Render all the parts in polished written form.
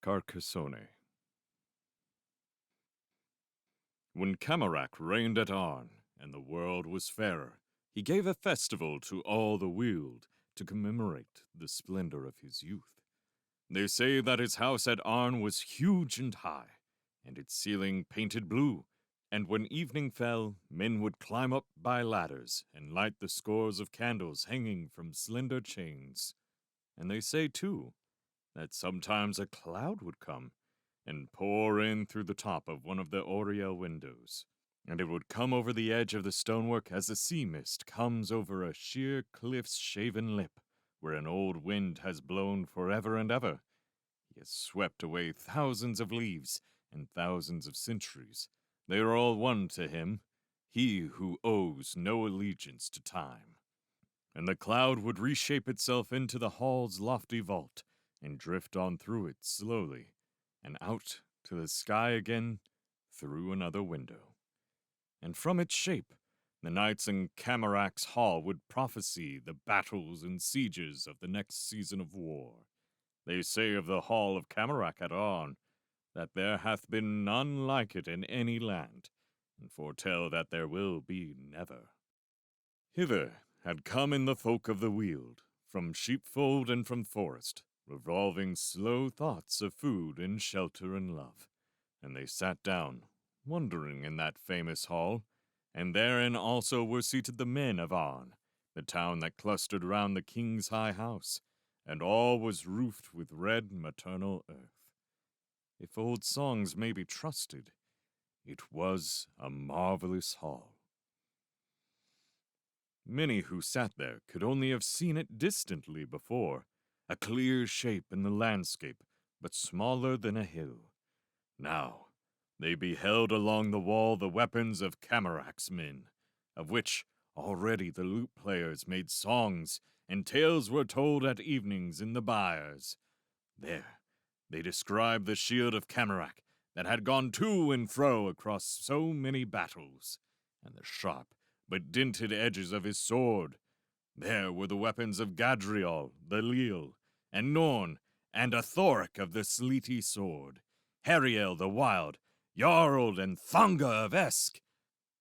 Carcassonne. When Camarac reigned at Arn, and the world was fairer, he gave a festival to all the Weald to commemorate the splendor of his youth. They say that his house at Arn was huge and high, and its ceiling painted blue, and when evening fell, men would climb up by ladders and light the scores of candles hanging from slender chains. And they say, too, that sometimes a cloud would come and pour in through the top of one of the oriel windows, and it would come over the edge of the stonework as a sea mist comes over a sheer cliff's shaven lip, where an old wind has blown forever and ever. He has swept away thousands of leaves and thousands of centuries. They are all one to him, he who owes no allegiance to time. And the cloud would reshape itself into the hall's lofty vault, and drift on through it slowly, and out to the sky again through another window. And from its shape, the knights in Camarac's hall would prophesy the battles and sieges of the next season of war. They say of the hall of Camarac at Arn, that there hath been none like it in any land, and foretell that there will be never. Hither had come in the folk of the Weald, from sheepfold and from forest, revolving slow thoughts of food and shelter and love. And they sat down, wondering in that famous hall, and therein also were seated the men of Arn, the town that clustered round the king's high house, and all was roofed with red maternal earth. If old songs may be trusted, it was a marvelous hall. Many who sat there could only have seen it distantly before, a clear shape in the landscape, but smaller than a hill. Now they beheld along the wall the weapons of Camarac's men, of which already the lute players made songs, and tales were told at evenings in the byres. There they described the shield of Camarac that had gone to and fro across so many battles, and the sharp but dinted edges of his sword. There were the weapons of Gadriel, the leal, and Norn, and Athoric of the sleety sword, Heriel the wild, Jarl and Thanga of Esk.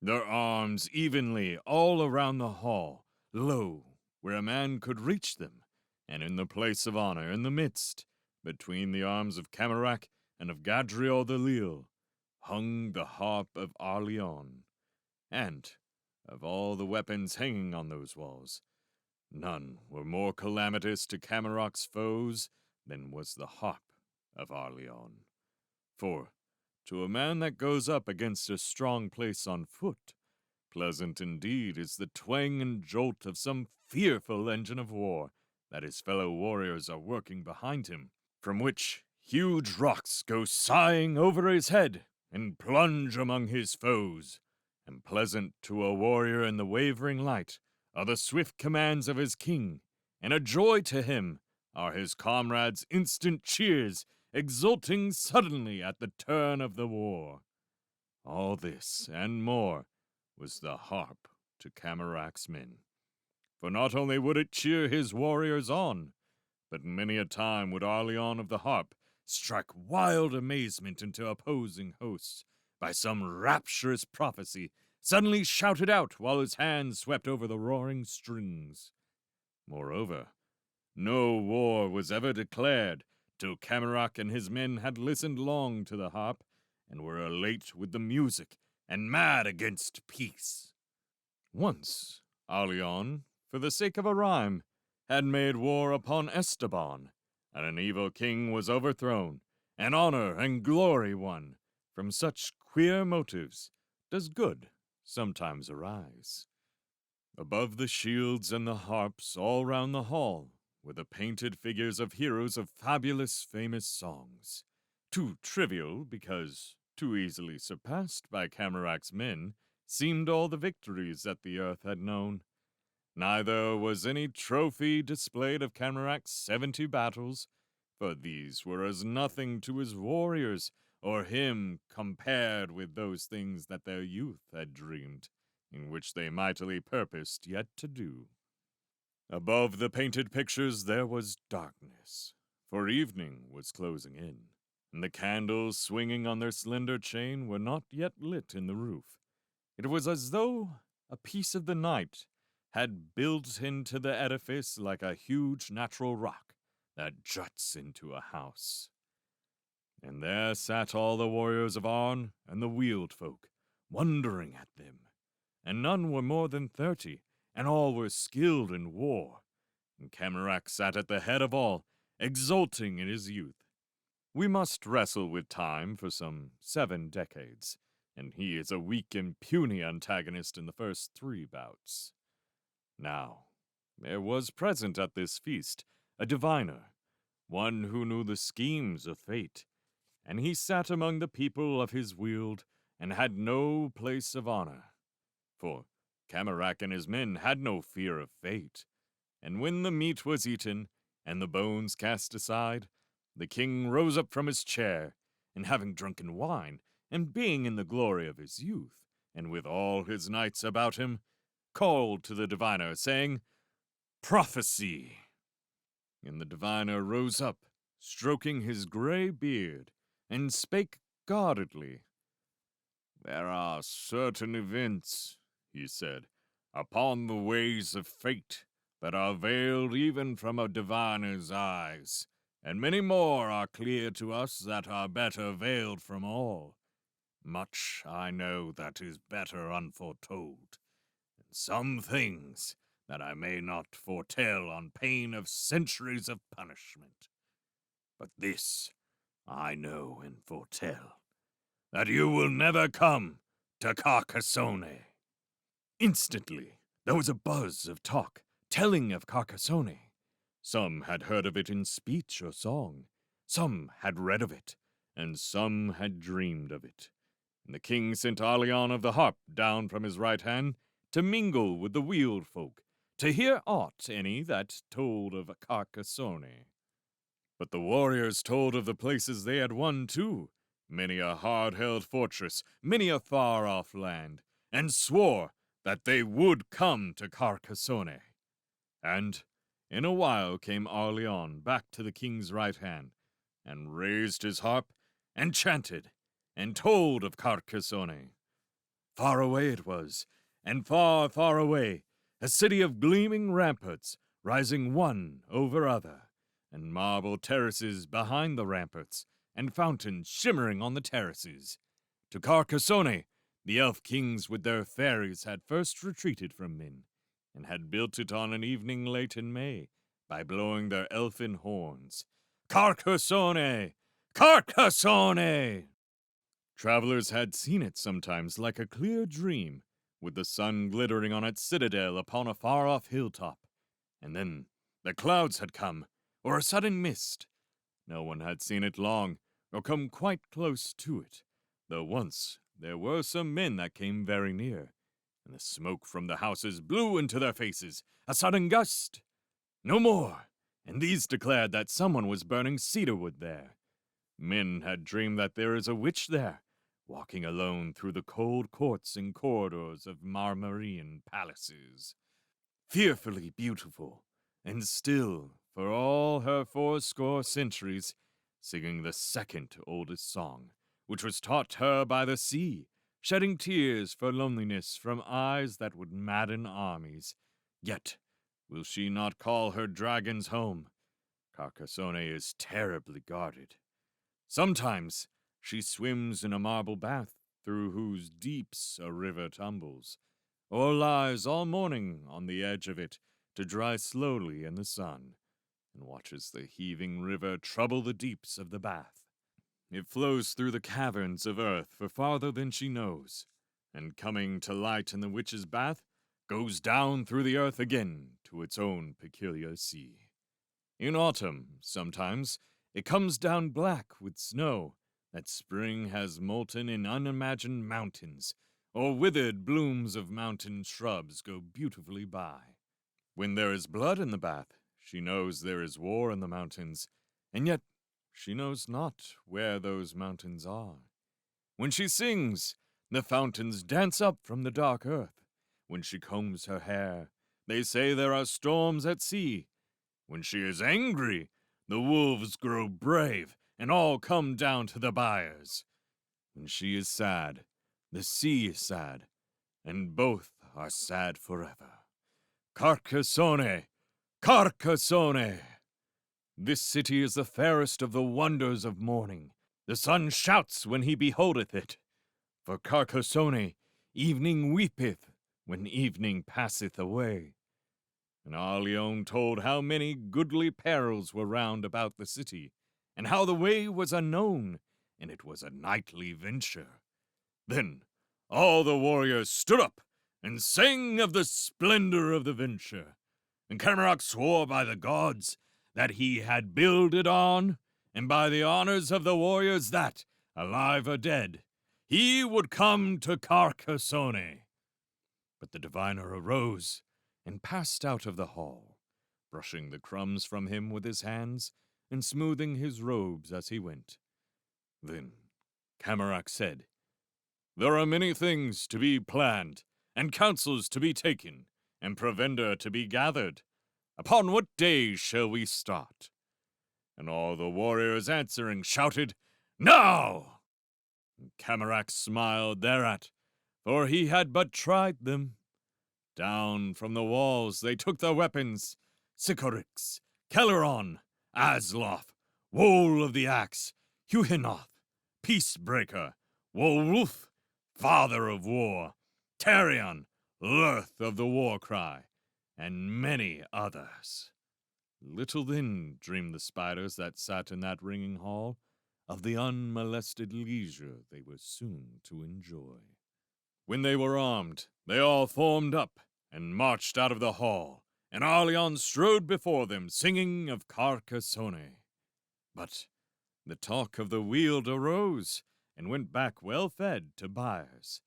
Their arms evenly all around the hall, low, where a man could reach them, and in the place of honor in the midst, between the arms of Camarac and of Gadriel the leal, hung the harp of Arleon. And, of all the weapons hanging on those walls, none were more calamitous to Camaroc's foes than was the harp of Arleon. For, to a man that goes up against a strong place on foot, pleasant indeed is the twang and jolt of some fearful engine of war that his fellow warriors are working behind him, from which huge rocks go sighing over his head and plunge among his foes. And pleasant to a warrior in the wavering light are the swift commands of his king, and a joy to him are his comrades' instant cheers, exulting suddenly at the turn of the war. All this and more was the harp to Camarac's men. For not only would it cheer his warriors on, but many a time would Arleon of the harp strike wild amazement into opposing hosts by some rapturous prophecy suddenly shouted out while his hands swept over the roaring strings. Moreover, no war was ever declared till Camarac and his men had listened long to the harp, and were elate with the music, and mad against peace. Once, Arleon, for the sake of a rhyme, had made war upon Esteban, and an evil king was overthrown, and honor and glory won. From such queer motives does good sometimes arise. Above the shields and the harps all round the hall were the painted figures of heroes of fabulous famous songs, too trivial because too easily surpassed by Camarac's men seemed all the victories that the earth had known. Neither was any trophy displayed of Camarac's 70 battles, for these were as nothing to his warriors or him compared with those things that their youth had dreamed, in which they mightily purposed yet to do. Above the painted pictures there was darkness, for evening was closing in, and the candles swinging on their slender chain were not yet lit in the roof. It was as though a piece of the night had built into the edifice like a huge natural rock that juts into a house. And there sat all the warriors of Arn and the Weald folk, wondering at them. And none were more than 30, and all were skilled in war. And Camarach sat at the head of all, exulting in his youth. We must wrestle with time for some 7 decades, and he is a weak and puny antagonist in the first 3 bouts. Now, there was present at this feast a diviner, one who knew the schemes of fate, and he sat among the people of his Weald and had no place of honor. For Camarach and his men had no fear of fate, and when the meat was eaten and the bones cast aside, the king rose up from his chair, and having drunken wine, and being in the glory of his youth, and with all his knights about him, called to the diviner, saying, "Prophecy!" And the diviner rose up, stroking his grey beard, and spake guardedly. "There are certain events," he said, "upon the ways of fate that are veiled even from a diviner's eyes, and many more are clear to us that are better veiled from all. Much I know that is better unforetold, and some things that I may not foretell on pain of centuries of punishment. But this I know and foretell, that you will never come to Carcassonne." Instantly there was a buzz of talk, telling of Carcassonne. Some had heard of it in speech or song, some had read of it, and some had dreamed of it. And the king sent Arlion of the harp down from his right hand to mingle with the Weald folk, to hear aught any that told of Carcassonne. But the warriors told of the places they had won too, many a hard-held fortress, many a far-off land, and swore that they would come to Carcassonne. And in a while came Arlion back to the king's right hand, and raised his harp, and chanted, and told of Carcassonne. Far away it was, and far, far away, a city of gleaming ramparts, rising one over other, and marble terraces behind the ramparts, and fountains shimmering on the terraces. To Carcassonne, the elf kings with their fairies had first retreated from men, and had built it on an evening late in May, by blowing their elfin horns. Carcassonne! Carcassonne! Travelers had seen it sometimes like a clear dream, with the sun glittering on its citadel upon a far-off hilltop. And then the clouds had come, or a sudden mist. No one had seen it long, or come quite close to it, though once there were some men that came very near, and the smoke from the houses blew into their faces, a sudden gust. No more, and these declared that someone was burning cedarwood there. Men had dreamed that there is a witch there, walking alone through the cold courts and corridors of Marmarian palaces, fearfully beautiful, and still, for all her 80 centuries, singing the second oldest song, which was taught her by the sea, shedding tears for loneliness from eyes that would madden armies. Yet will she not call her dragons home? Carcassonne is terribly guarded. Sometimes she swims in a marble bath through whose deeps a river tumbles, or lies all morning on the edge of it to dry slowly in the sun, and watches the heaving river trouble the deeps of the bath. It flows through the caverns of earth for farther than she knows, and coming to light in the witch's bath, goes down through the earth again to its own peculiar sea. In autumn, sometimes, it comes down black with snow that spring has molten in unimagined mountains, or withered blooms of mountain shrubs go beautifully by. When there is blood in the bath, she knows there is war in the mountains, and yet she knows not where those mountains are. When she sings, the fountains dance up from the dark earth. When she combs her hair, they say there are storms at sea. When she is angry, the wolves grow brave and all come down to the byres. When she is sad, the sea is sad, and both are sad forever. Carcassonne! Carcassonne! This city is the fairest of the wonders of morning. The sun shouts when he beholdeth it. For Carcassonne, evening weepeth when evening passeth away. And Arleon told how many goodly perils were round about the city, and how the way was unknown, and it was a nightly venture. Then all the warriors stood up and sang of the splendor of the venture. And Camarok swore by the gods that he had builded on, and by the honors of the warriors that, alive or dead, he would come to Carcassonne. But the diviner arose and passed out of the hall, brushing the crumbs from him with his hands and smoothing his robes as he went. Then Camarok said, "There are many things to be planned, and counsels to be taken, and provender to be gathered. Upon what day shall we start?" And all the warriors answering shouted, "Now!" And Camarok smiled thereat, for he had but tried them. Down from the walls they took their weapons, Sycorax, Celeron, Asloff, Wool of the Axe, Huguenot, Peacebreaker, Wolwulf, Father of War, Tarion, Lurth of the War Cry, and many others. Little then dreamed the spiders that sat in that ringing hall of the unmolested leisure they were soon to enjoy. When they were armed, they all formed up and marched out of the hall, and Arleon strode before them, singing of Carcassonne. But the talk of the Weald arose, and went back well-fed to byres.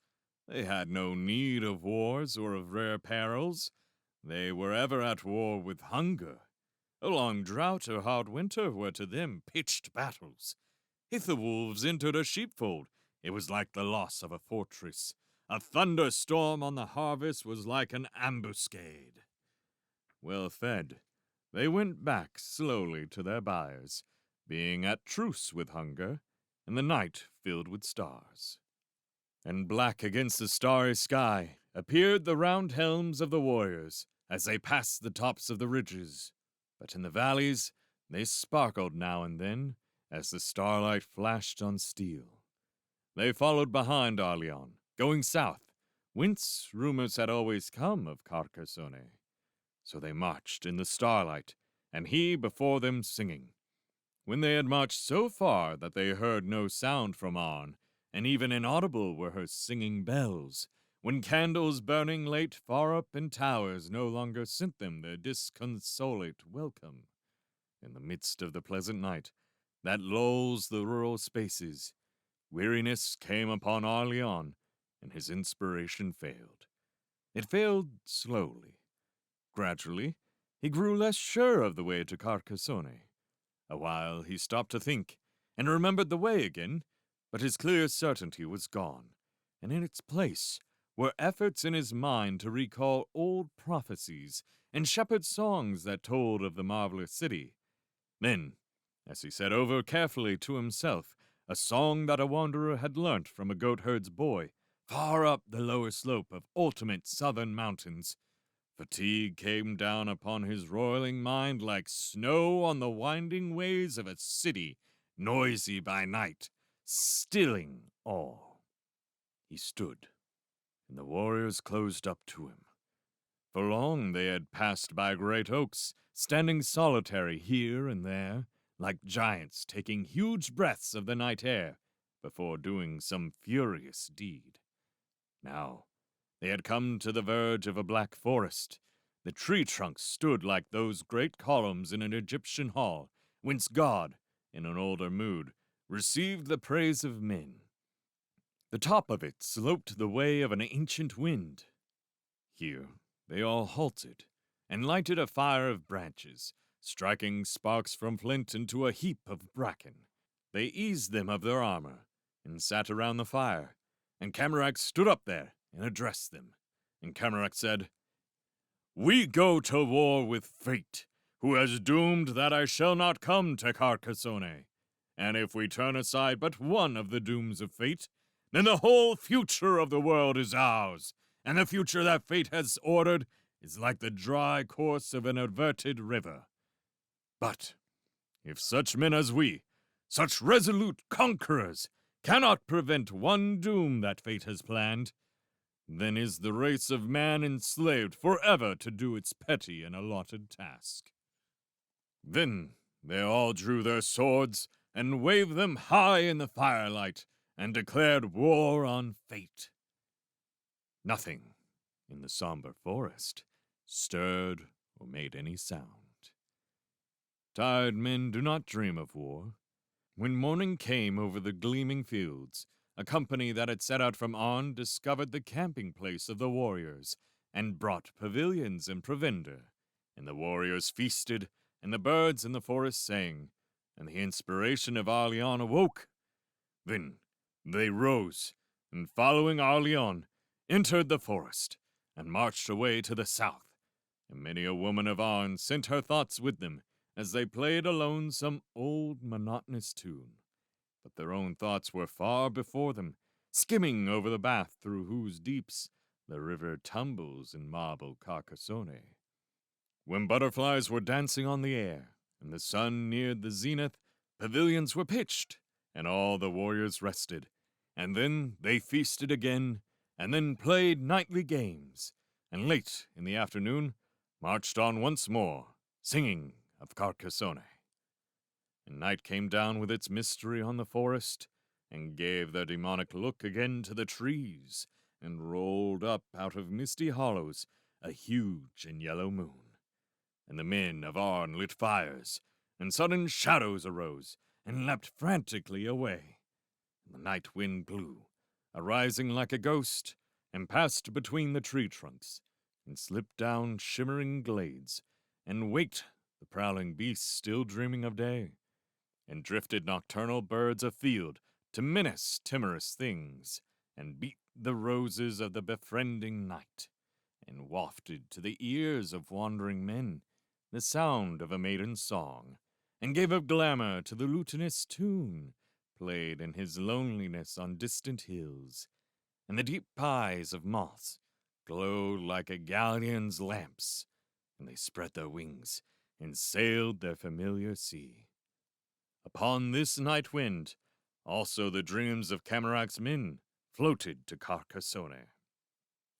They had no need of wars or of rare perils. They were ever at war with hunger. A long drought or hard winter were to them pitched battles. If the wolves entered a sheepfold, it was like the loss of a fortress. A thunderstorm on the harvest was like an ambuscade. Well fed, they went back slowly to their byres, being at truce with hunger, and the night filled with stars. And black against the starry sky appeared the round helms of the warriors as they passed the tops of the ridges. But in the valleys they sparkled now and then as the starlight flashed on steel. They followed behind Arleon, going south, whence rumors had always come of Carcassonne. So they marched in the starlight, and he before them singing. When they had marched so far that they heard no sound from Arn, and even inaudible were her singing bells, when candles burning late far up in towers no longer sent them their disconsolate welcome. In the midst of the pleasant night, that lulls the rural spaces, weariness came upon Arleon, and his inspiration failed. It failed slowly. Gradually, he grew less sure of the way to Carcassonne. Awhile he stopped to think, and remembered the way again, but his clear certainty was gone, and in its place were efforts in his mind to recall old prophecies and shepherd songs that told of the marvelous city. Then, as he said over carefully to himself a song that a wanderer had learnt from a goatherd's boy, far up the lower slope of ultimate southern mountains, fatigue came down upon his roiling mind like snow on the winding ways of a city, noisy by night, stilling all. He stood, and the warriors closed up to him. For long they had passed by great oaks, standing solitary here and there, like giants taking huge breaths of the night air before doing some furious deed. Now they had come to the verge of a black forest. The tree trunks stood like those great columns in an Egyptian hall, whence God, in an older mood, received the praise of men. The top of it sloped the way of an ancient wind. Here they all halted, and lighted a fire of branches, striking sparks from flint into a heap of bracken. They eased them of their armor, and sat around the fire, and Camarok stood up there and addressed them. And Camarok said, "We go to war with fate, who has doomed that I shall not come to Carcassonne, And if we turn aside but one of the dooms of fate, then the whole future of the world is ours, and the future that fate has ordered is like the dry course of an averted river. But if such men as we, such resolute conquerors, cannot prevent one doom that fate has planned, then is the race of man enslaved forever to do its petty and allotted task. Then they all drew their swords and waved them high in the firelight and declared war on fate. Nothing in the somber forest stirred or made any sound. Tired men do not dream of war. When morning came over the gleaming fields, a company that had set out from On discovered the camping place of the warriors and brought pavilions and provender. And the warriors feasted, and the birds in the forest sang, and the inspiration of Arlion awoke. Then they rose, and following Arlion, entered the forest, and marched away to the south. And many a woman of On sent her thoughts with them, as they played alone some old monotonous tune. But their own thoughts were far before them, skimming over the bath through whose deeps the river tumbles in marble Carcassonne. When butterflies were dancing on the air, and the sun neared the zenith, pavilions were pitched, and all the warriors rested. And then they feasted again, and then played nightly games, and late in the afternoon marched on once more, singing of Carcassonne. And night came down with its mystery on the forest, and gave their demonic look again to the trees, and rolled up out of misty hollows a huge and yellow moon. And the men of Arn lit fires, and sudden shadows arose, and leapt frantically away. And the night wind blew, arising like a ghost, and passed between the tree trunks, and slipped down shimmering glades, and waked the prowling beasts still dreaming of day, and drifted nocturnal birds afield to menace timorous things, and beat the roses of the befriending night, and wafted to the ears of wandering men the sound of a maiden's song, and gave a glamour to the lutinous tune played in his loneliness on distant hills, and the deep pies of moths glowed like a galleon's lamps, and they spread their wings and sailed their familiar sea. Upon this night wind, also the dreams of Camarac's men floated to Carcassonne.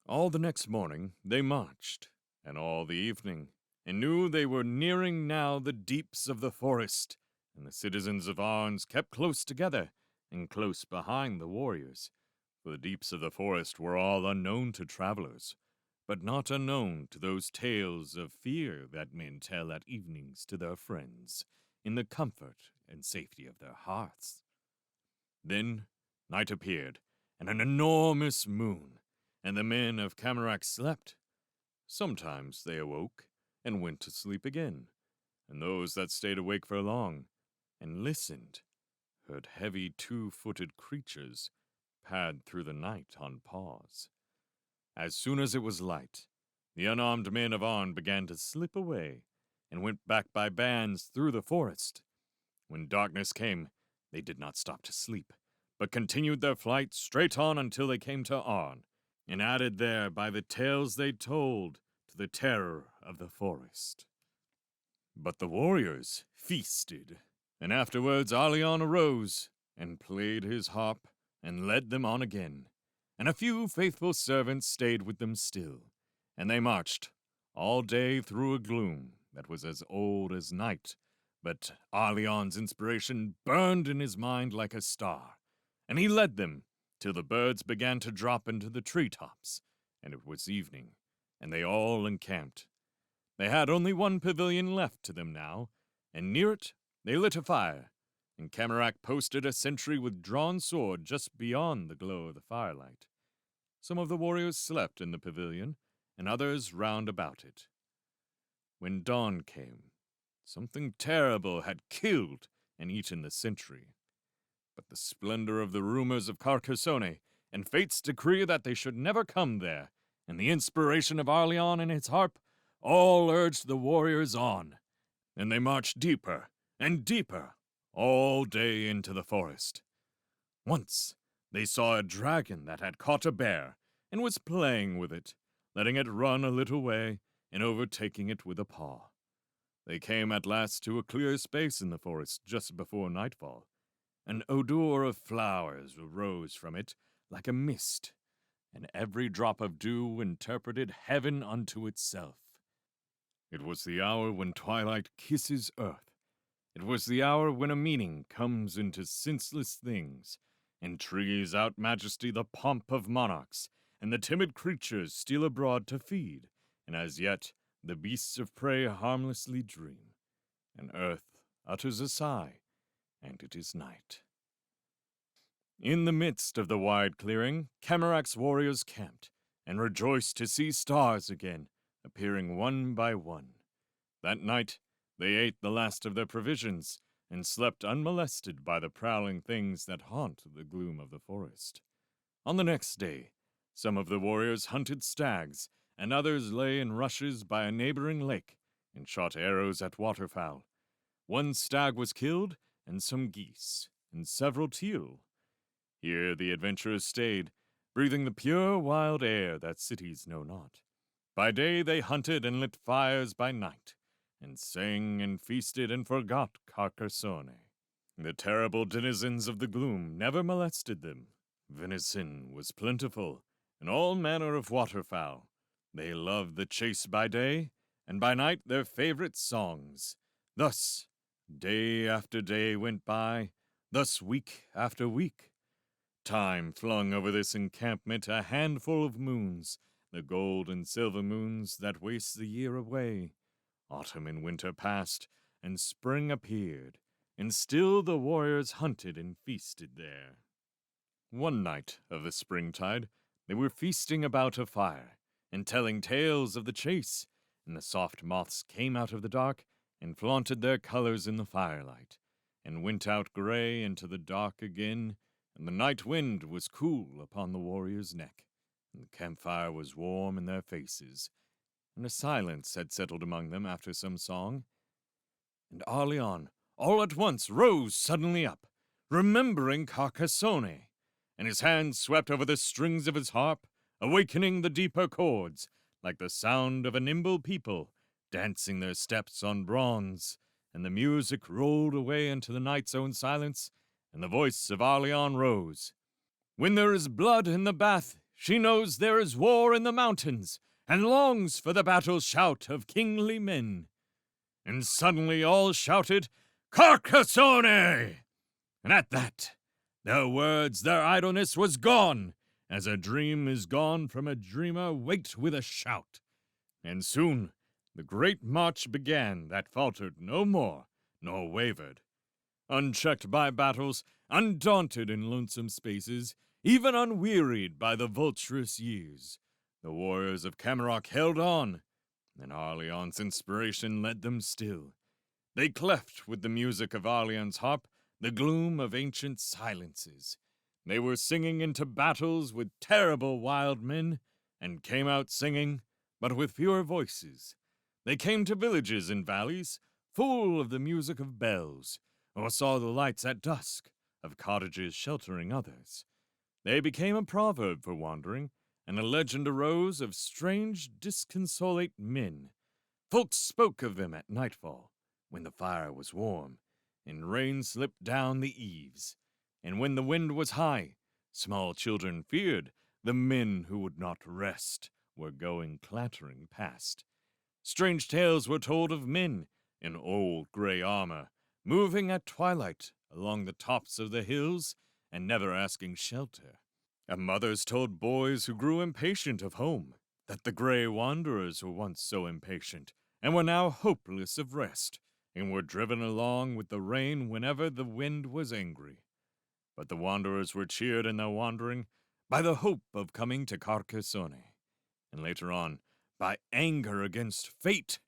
All the next morning they marched, and all the evening, and knew they were nearing now the deeps of the forest, and the citizens of Arns kept close together, and close behind the warriors, for the deeps of the forest were all unknown to travelers, but not unknown to those tales of fear that men tell at evenings to their friends, in the comfort and safety of their hearts. Then night appeared, and an enormous moon, and the men of Camarac slept. Sometimes they awoke, and went to sleep again, and those that stayed awake for long, and listened, heard heavy two-footed creatures pad through the night on paws. As soon as it was light, the unarmed men of Arn began to slip away, and went back by bands through the forest. When darkness came, they did not stop to sleep, but continued their flight straight on until they came to Arn, and added there by the tales they told to the terror of the forest. But the warriors feasted, and afterwards Arlion arose, and played his harp, and led them on again, and a few faithful servants stayed with them still, and they marched all day through a gloom that was as old as night, but Arlion's inspiration burned in his mind like a star, and he led them till the birds began to drop into the treetops, and it was evening, and they all encamped. They had only one pavilion left to them now, and near it they lit a fire, and Camarac posted a sentry with drawn sword just beyond the glow of the firelight. Some of the warriors slept in the pavilion, and others round about it. When dawn came, something terrible had killed and eaten the sentry. But the splendor of the rumors of Carcassonne, and fate's decree that they should never come there, and the inspiration of Arlion and his harp, all urged the warriors on, and they marched deeper and deeper, all day into the forest. Once they saw a dragon that had caught a bear and was playing with it, letting it run a little way and overtaking it with a paw. They came at last to a clear space in the forest just before nightfall. An odor of flowers arose from it like a mist, and every drop of dew interpreted heaven unto itself. It was the hour when twilight kisses earth. It was the hour when a meaning comes into senseless things, and trees out majesty the pomp of monarchs, and the timid creatures steal abroad to feed, and as yet the beasts of prey harmlessly dream, and earth utters a sigh, and it is night. In the midst of the wide clearing, Camarac's warriors camped, and rejoiced to see stars again, appearing one by one. That night, they ate the last of their provisions, and slept unmolested by the prowling things that haunt the gloom of the forest. On the next day, some of the warriors hunted stags, and others lay in rushes by a neighboring lake, and shot arrows at waterfowl. One stag was killed, and some geese, and several teal. Here the adventurers stayed, breathing the pure wild air that cities know not. By day they hunted and lit fires by night, and sang and feasted and forgot Carcassonne. The terrible denizens of the gloom never molested them. Venison was plentiful, and all manner of waterfowl. They loved the chase by day, and by night their favorite songs. Thus, day after day went by, thus week after week. Time flung over this encampment a handful of moons, the gold and silver moons that waste the year away. Autumn and winter passed, and spring appeared, and still the warriors hunted and feasted there. One night of the springtide, they were feasting about a fire, and telling tales of the chase, and the soft moths came out of the dark, and flaunted their colors in the firelight, and went out gray into the dark again, and the night wind was cool upon the warriors' neck, and the campfire was warm in their faces, and a silence had settled among them after some song. And Arleon all at once rose suddenly up, remembering Carcassonne, and his hand swept over the strings of his harp, awakening the deeper chords, like the sound of a nimble people dancing their steps on bronze, and the music rolled away into the night's own silence, and the voice of Arleon rose. When there is blood in the bath, she knows there is war in the mountains, and longs for the battle shout of kingly men. And suddenly all shouted, Carcassonne! And at that, their words, their idleness was gone, as a dream is gone from a dreamer waked with a shout. And soon the great march began that faltered no more, nor wavered. Unchecked by battles, undaunted in lonesome spaces, even unwearied by the vulturous years, the warriors of Camarok held on, and Arleon's inspiration led them still. They cleft with the music of Arleon's harp the gloom of ancient silences. They were singing into battles with terrible wild men, and came out singing, but with fewer voices. They came to villages and valleys, full of the music of bells, or saw the lights at dusk of cottages sheltering others. They became a proverb for wandering, and a legend arose of strange, disconsolate men. Folks spoke of them at nightfall, when the fire was warm, and rain slipped down the eaves. And when the wind was high, small children feared the men who would not rest were going clattering past. Strange tales were told of men in old gray armor, moving at twilight along the tops of the hills and never asking shelter. And mothers told boys who grew impatient of home that the gray wanderers were once so impatient and were now hopeless of rest, and were driven along with the rain whenever the wind was angry. But the wanderers were cheered in their wandering by the hope of coming to Carcassonne, and later on by anger against fate,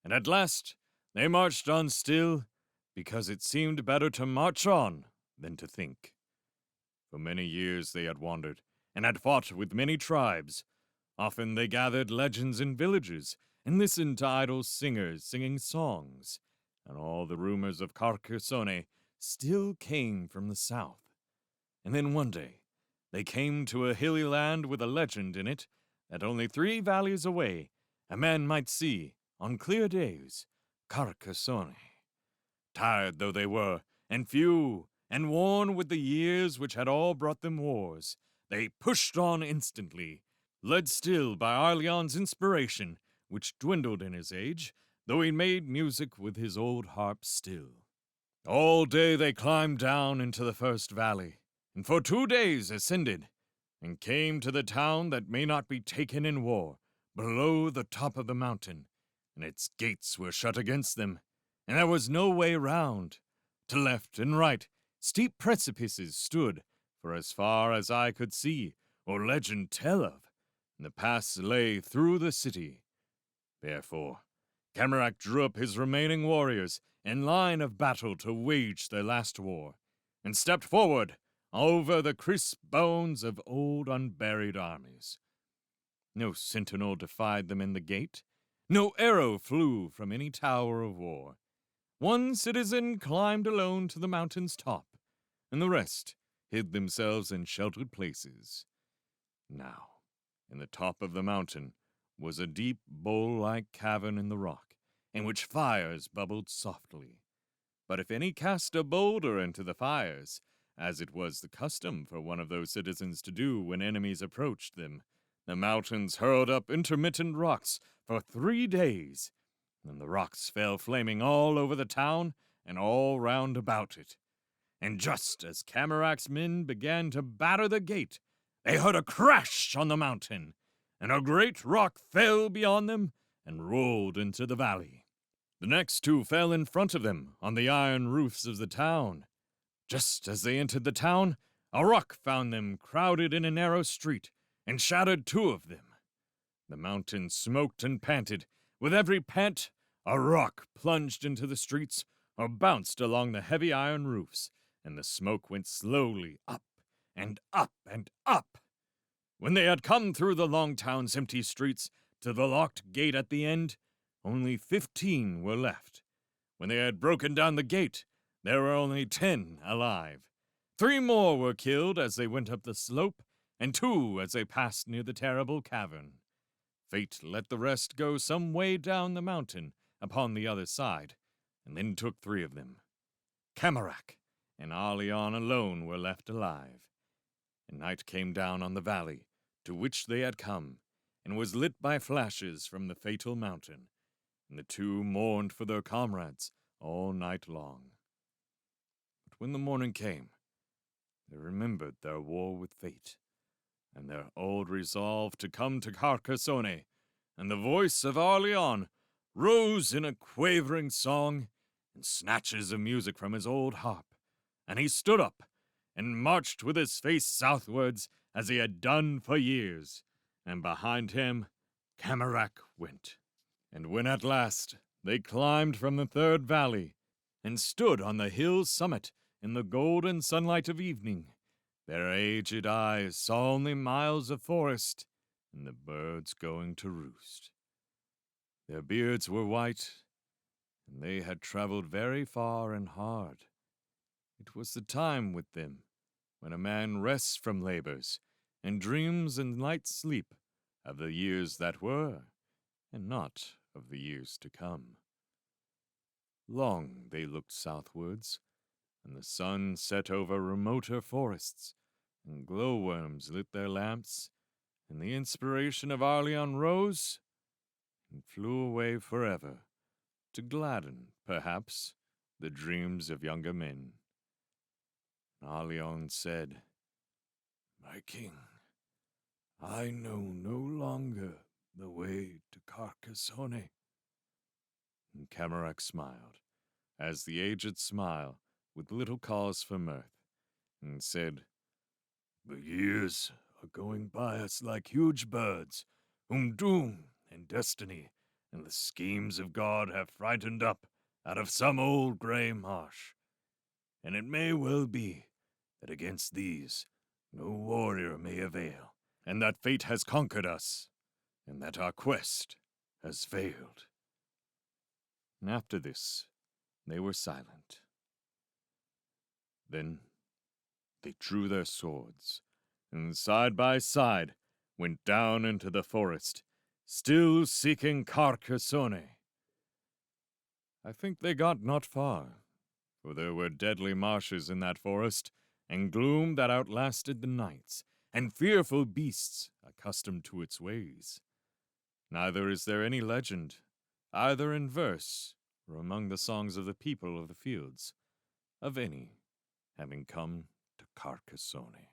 and at last they marched on still, because it seemed better to march on than to think. For many years they had wandered, and had fought with many tribes. Often they gathered legends in villages, and listened to idle singers singing songs, and all the rumors of Carcassonne still came from the south. And then one day, they came to a hilly land with a legend in it that only 3 valleys away a man might see, on clear days, Carcassonne. Tired though they were, and few, and worn with the years which had all brought them wars, they pushed on instantly, led still by Arleon's inspiration, which dwindled in his age, though he made music with his old harp still. All day they climbed down into the first valley, and for 2 days ascended, and came to the town that may not be taken in war, below the top of the mountain, and its gates were shut against them, and there was no way round. To left and right, steep precipices stood, for as far as eye could see, or legend tell of, and the pass lay through the city. Therefore, Camarac drew up his remaining warriors in line of battle to wage their last war, and stepped forward over the crisp bones of old unburied armies. No sentinel defied them in the gate, no arrow flew from any tower of war. One citizen climbed alone to the mountain's top, and the rest hid themselves in sheltered places. Now, in the top of the mountain was a deep bowl-like cavern in the rock, in which fires bubbled softly. But if any cast a boulder into the fires, as it was the custom for one of those citizens to do when enemies approached them, the mountains hurled up intermittent rocks for 3 days, and the rocks fell flaming all over the town and all round about it. And just as Camarac's men began to batter the gate, they heard a crash on the mountain, and a great rock fell beyond them and rolled into the valley. The next 2 fell in front of them on the iron roofs of the town. Just as they entered the town, a rock found them crowded in a narrow street and shattered 2 of them. The mountain smoked and panted. With every pant, a rock plunged into the streets or bounced along the heavy iron roofs, and the smoke went slowly up and up and up. When they had come through the long town's empty streets to the locked gate at the end, only 15 were left. When they had broken down the gate, there were only 10 alive. 3 more were killed as they went up the slope, and 2 as they passed near the terrible cavern. Fate let the rest go some way down the mountain upon the other side, and then took 3 of them. Camarac and Arleon alone were left alive. And night came down on the valley to which they had come, and was lit by flashes from the fatal mountain, and the 2 mourned for their comrades all night long. But when the morning came, they remembered their war with fate, and their old resolve to come to Carcassonne, and the voice of Arleon rose in a quavering song and snatches of music from his old harp, and he stood up and marched with his face southwards as he had done for years, and behind him Camarac went. And when at last they climbed from the 3rd valley, and stood on the hill's summit in the golden sunlight of evening, their aged eyes saw only miles of forest and the birds going to roost. Their beards were white, and they had traveled very far and hard. It was the time with them when a man rests from labors and dreams in light sleep of the years that were, and not of the years to come. Long they looked southwards, and the sun set over remoter forests, and glowworms lit their lamps, and the inspiration of Arleon rose and flew away forever, to gladden, perhaps, the dreams of younger men. Arleon said, "My king, I know no longer the way to Carcassonne." And Camarac smiled, as the aged smile, with little cause for mirth, and said, "The years are going by us like huge birds, whom doom and destiny and the schemes of God have frightened up out of some old grey marsh. And it may well be that against these no warrior may avail, and that fate has conquered us, and that our quest has failed." And after this, they were silent. Then they drew their swords, and side by side went down into the forest, still seeking Carcassonne. I think they got not far, for there were deadly marshes in that forest, and gloom that outlasted the nights, and fearful beasts accustomed to its ways. Neither is there any legend, either in verse or among the songs of the people of the fields, of any having come to Carcassonne.